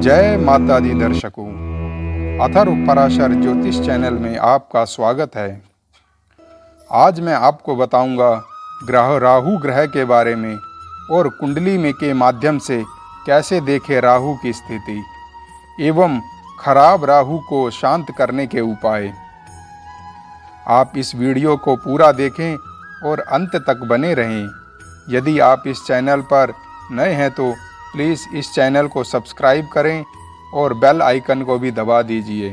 जय माता दी दर्शकों, अथर्व पराशर ज्योतिष चैनल में आपका स्वागत है। आज मैं आपको बताऊंगा ग्रह राहु ग्रह के बारे में और कुंडली में के माध्यम से कैसे देखें राहु की स्थिति एवं खराब राहु को शांत करने के उपाय। आप इस वीडियो को पूरा देखें और अंत तक बने रहें। यदि आप इस चैनल पर नए हैं तो प्लीज़ इस चैनल को सब्सक्राइब करें और बेल आइकन को भी दबा दीजिए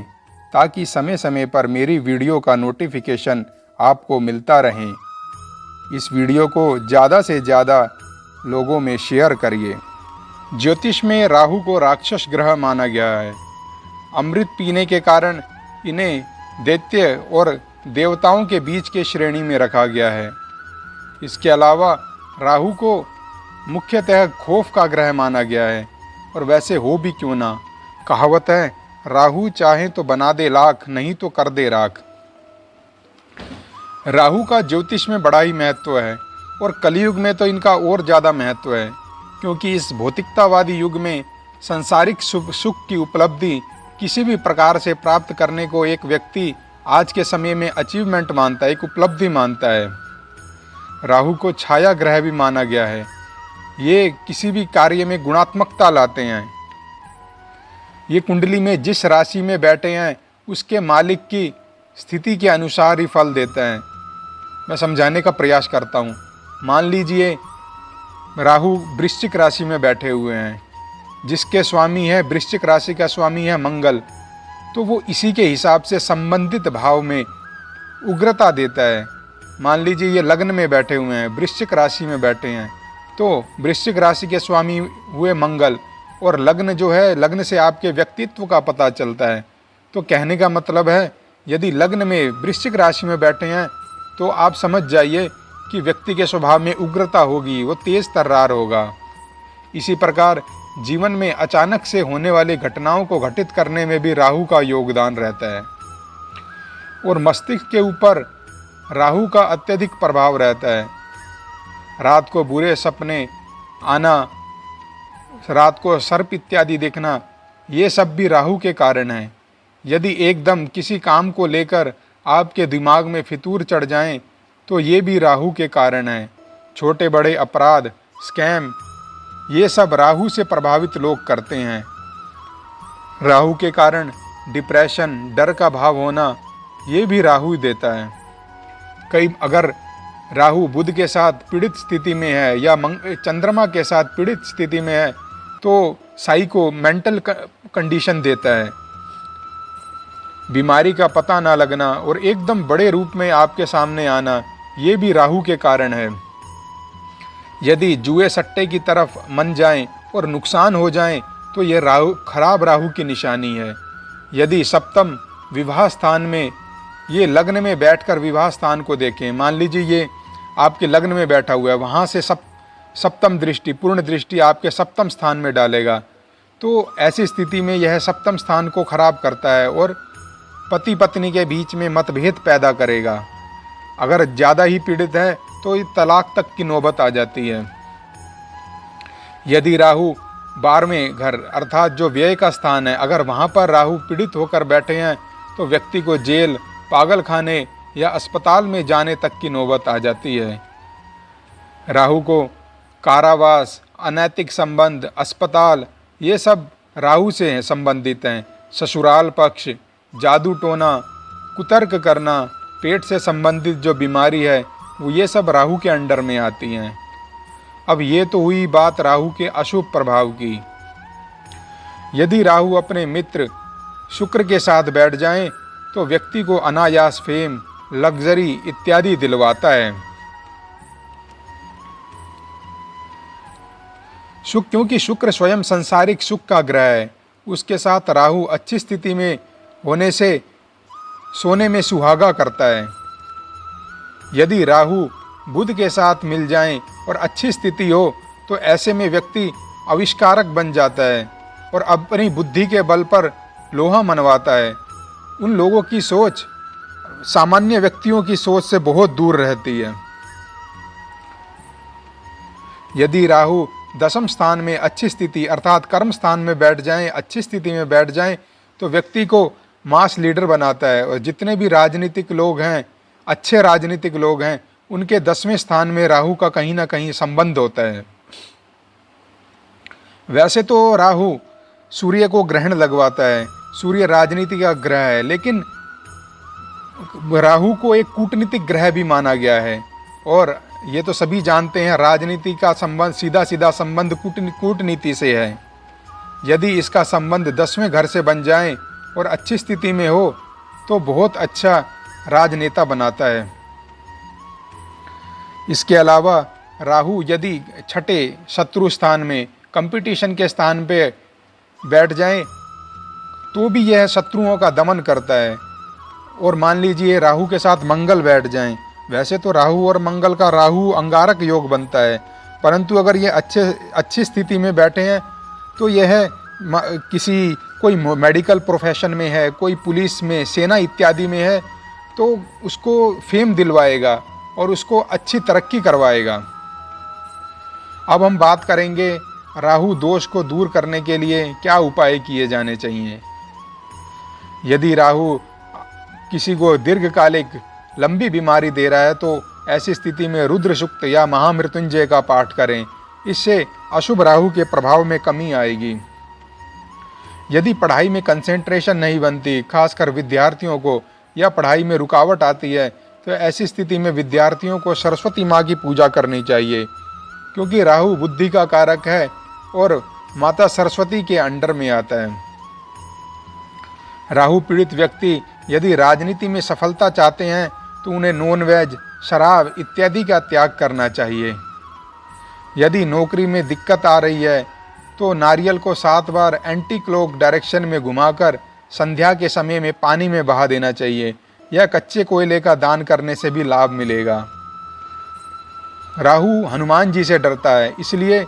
ताकि समय समय पर मेरी वीडियो का नोटिफिकेशन आपको मिलता रहे। इस वीडियो को ज़्यादा से ज़्यादा लोगों में शेयर करिए। ज्योतिष में राहु को राक्षस ग्रह माना गया है। अमृत पीने के कारण इन्हें दैत्य और देवताओं के बीच के श्रेणी में रखा गया है। इसके अलावा राहु को मुख्यतः खौफ का ग्रह माना गया है, और वैसे हो भी क्यों ना। कहावत है, राहु चाहे तो बना दे लाख, नहीं तो कर दे राख। राहु का ज्योतिष में बड़ा ही महत्व है और कलयुग में तो इनका और ज़्यादा महत्व है, क्योंकि इस भौतिकतावादी युग में सांसारिक सुख की उपलब्धि किसी भी प्रकार से प्राप्त करने को एक व्यक्ति आज के समय में अचीवमेंट मानता है, एक उपलब्धि मानता है। राहु को छाया ग्रह भी माना गया है। ये किसी भी कार्य में गुणात्मकता लाते हैं। ये कुंडली में जिस राशि में बैठे हैं उसके मालिक की स्थिति के अनुसार ही फल देते हैं। मैं समझाने का प्रयास करता हूँ। मान लीजिए राहु वृश्चिक राशि में बैठे हुए हैं, जिसके स्वामी है वृश्चिक राशि का स्वामी है मंगल, तो वो इसी के हिसाब से संबंधित भाव में उग्रता देता है। मान लीजिए ये लग्न में बैठे हुए हैं, वृश्चिक राशि में बैठे हैं, तो वृश्चिक राशि के स्वामी हुए मंगल, और लग्न जो है, लग्न से आपके व्यक्तित्व का पता चलता है। तो कहने का मतलब है, यदि लग्न में वृश्चिक राशि में बैठे हैं तो आप समझ जाइए कि व्यक्ति के स्वभाव में उग्रता होगी, वो तेज तर्रार होगा। इसी प्रकार जीवन में अचानक से होने वाली घटनाओं को घटित करने में भी राहु का योगदान रहता है, और मस्तिष्क के ऊपर राहु का अत्यधिक प्रभाव रहता है। रात को बुरे सपने आना, रात को सर्प इत्यादि देखना, ये सब भी राहु के कारण है। यदि एकदम किसी काम को लेकर आपके दिमाग में फितूर चढ़ जाएं, तो ये भी राहु के कारण है। छोटे बड़े अपराध, स्कैम, ये सब राहु से प्रभावित लोग करते हैं। राहु के कारण डिप्रेशन, डर का भाव होना, ये भी राहु ही देता है। कई अगर राहु बुध के साथ पीड़ित स्थिति में है या चंद्रमा के साथ पीड़ित स्थिति में है, तो साइको मेंटल कंडीशन देता है। बीमारी का पता ना लगना और एकदम बड़े रूप में आपके सामने आना, ये भी राहु के कारण है। यदि जुए सट्टे की तरफ मन जाएं और नुकसान हो जाएं, तो ये खराब राहु की निशानी है। यदि सप्तम विवाह स्थान में, ये लग्न में बैठकर विवाह स्थान को देखें, मान लीजिए ये आपके लग्न में बैठा हुआ है, वहाँ से सप्तम दृष्टि, पूर्ण दृष्टि आपके सप्तम स्थान में डालेगा, तो ऐसी स्थिति में यह सप्तम स्थान को खराब करता है और पति पत्नी के बीच में मतभेद पैदा करेगा। अगर ज़्यादा ही पीड़ित है तो तलाक तक की नौबत आ जाती है। यदि राहु 12वें घर अर्थात जो व्यय का स्थान है, अगर वहाँ पर राहु पीड़ित होकर बैठे हैं, तो व्यक्ति को जेल, पागल खाने या अस्पताल में जाने तक की नौबत आ जाती है। राहु को कारावास, अनैतिक संबंध, अस्पताल, ये सब राहु से संबंधित हैं। ससुराल पक्ष, जादू टोना, कुतर्क करना, पेट से संबंधित जो बीमारी है, वो ये सब राहु के अंडर में आती हैं। अब ये तो हुई बात राहु के अशुभ प्रभाव की। यदि राहु अपने मित्र शुक्र के साथ बैठ जाएं, तो व्यक्ति को अनायास फेम, लग्जरी इत्यादि दिलवाता है। क्योंकि शुक्र स्वयं संसारिक सुख का ग्रह है, उसके साथ राहु अच्छी स्थिति में होने से सोने में सुहागा करता है। यदि राहु बुध के साथ मिल जाएं और अच्छी स्थिति हो, तो ऐसे में व्यक्ति आविष्कारक बन जाता है और अपनी बुद्धि के बल पर लोहा मनवाता है। उन लोगों की सोच सामान्य व्यक्तियों की सोच से बहुत दूर रहती है। यदि राहु दशम स्थान में अच्छी स्थिति अर्थात कर्म स्थान में बैठ जाएं, अच्छी स्थिति में बैठ जाएं, तो व्यक्ति को मास लीडर बनाता है। और जितने भी राजनीतिक लोग हैं, अच्छे राजनीतिक लोग हैं, उनके 10वें स्थान में राहु का कहीं ना कहीं संबंध होता है। वैसे तो राहु सूर्य को ग्रहण लगवाता है, सूर्य राजनीति का ग्रह है, लेकिन राहु को एक कूटनीतिक ग्रह भी माना गया है। और ये तो सभी जानते हैं, राजनीति का संबंध सीधा सीधा संबंध कूटनीति से है। यदि इसका संबंध 10वें घर से बन जाए और अच्छी स्थिति में हो तो बहुत अच्छा राजनेता बनाता है। इसके अलावा राहु यदि छठे शत्रु स्थान में, कंपटीशन के स्थान पे बैठ जाए तो भी यह शत्रुओं का दमन करता है। और मान लीजिए राहु के साथ मंगल बैठ जाएं, वैसे तो राहु और मंगल का राहु अंगारक योग बनता है, परंतु अगर ये अच्छी स्थिति में बैठे हैं तो यह कोई मेडिकल प्रोफेशन में है, कोई पुलिस में, सेना इत्यादि में है, तो उसको फेम दिलवाएगा और उसको अच्छी तरक्की करवाएगा। अब हम बात करेंगे राहु दोष को दूर करने के लिए क्या उपाय किए जाने चाहिए। यदि राहु किसी को दीर्घकालिक लंबी बीमारी दे रहा है तो ऐसी स्थिति में रुद्र सूक्त या महामृत्युंजय का पाठ करें, इससे अशुभ राहु के प्रभाव में कमी आएगी। यदि पढ़ाई में कंसंट्रेशन नहीं बनती, खासकर विद्यार्थियों को, या पढ़ाई में रुकावट आती है, तो ऐसी स्थिति में विद्यार्थियों को सरस्वती माँ की पूजा करनी चाहिए, क्योंकि राहु बुद्धि का कारक है और माता सरस्वती के अंडर में आता है। राहु पीड़ित व्यक्ति यदि राजनीति में सफलता चाहते हैं तो उन्हें नॉनवेज, शराब इत्यादि का त्याग करना चाहिए। यदि नौकरी में दिक्कत आ रही है तो नारियल को 7 बार एंटी क्लॉक डायरेक्शन में घुमाकर संध्या के समय में पानी में बहा देना चाहिए। यह कच्चे कोयले का दान करने से भी लाभ मिलेगा। राहु हनुमान जी से डरता है, इसलिए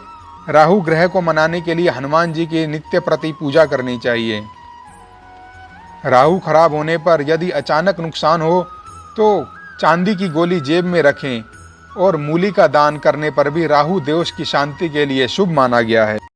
राहु ग्रह को मनाने के लिए हनुमान जी की नित्य प्रति पूजा करनी चाहिए। राहु खराब होने पर यदि अचानक नुकसान हो तो चांदी की गोली जेब में रखें, और मूली का दान करने पर भी राहु दोष की शांति के लिए शुभ माना गया है।